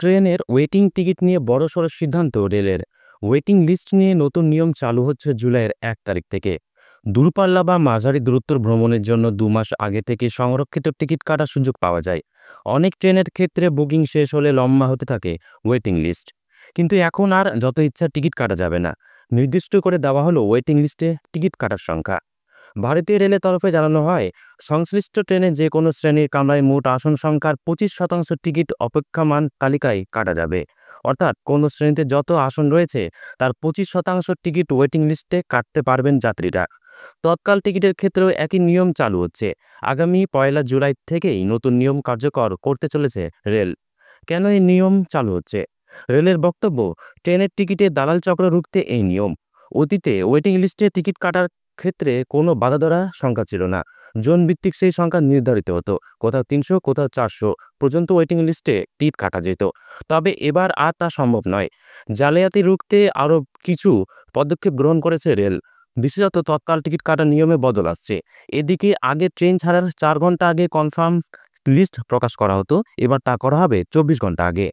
ট্রেনের waiting ticket নিয়ে বড়সড় সিদ্ধান্ত রেলের। ওয়েটিং লিস্ট নিয়ে নতুন নিয়ম চালু হচ্ছে জুলাইয়ের 1 তারিখ থেকে। দূরপাল্লা বা মাঝারি দূরত্ব ভ্রমণের জন্য 2 মাস আগে থেকে সংরক্ষিত টিকিট কাটার সুযোগ পাওয়া যায়। অনেক ট্রেনের ক্ষেত্রে বুকিং শেষ হলে লম্বা হতে থাকে ওয়েটিং লিস্ট। কিন্তু এখন আর যত ইচ্ছা টিকিট কাটা যাবে না। নির্দিষ্ট করে দেওয়া হলো ওয়েটিং লিস্টে টিকিট কাটার সংখ্যা। ভারতীয় রেলের তরফে জানানো হয়, সংশ্লিষ্ট ট্রেনে যে কোনো শ্রেণীর কামরায় মোট আসন সংখ্যার 25% টিকিট অপেক্ষমান তালিকায় কাটা যাবে। অর্থাৎ কোনো শ্রেণীতে যত আসন রয়েছে তার 25% টিকিট ওয়েটিং লিস্টে কাটতে পারবেন যাত্রীরা। তৎকাল টিকিটের ক্ষেত্রেও একই নিয়ম চালু হচ্ছে। আগামী 1 জুলাই থেকেই নতুন নিয়ম কার্যকর করতে চলেছে রেল। কেন এই নিয়ম চালু হচ্ছে? রেলের বক্তব্য, ট্রেনের টিকিটে দালাল চক্র রুখতে এই নিয়ম। অতীতে ওয়েটিং লিস্টে টিকিট কাটার ক্ষেত্রে কোনো বাধা ধরা সংখ্যা ছিল না। জোন ভিত্তিক সেই সংখ্যা নির্ধারিত হতো। কোথাও 300, কোথাও 400 পর্যন্ত ওয়েটিং লিস্টে টিকিট কাটা যেত। তবে এবার আর তা সম্ভব নয়। জালিয়াতি রুখতে আরও কিছু পদক্ষেপ গ্রহণ করেছে রেল। বিশেষত তৎকাল টিকিট কাটার নিয়মে বদল আসছে। এদিকে আগে ট্রেন ছাড়ার 4 ঘন্টা আগে কনফার্ম লিস্ট প্রকাশ করা হতো, এবার তা করা হবে 24 ঘন্টা আগে।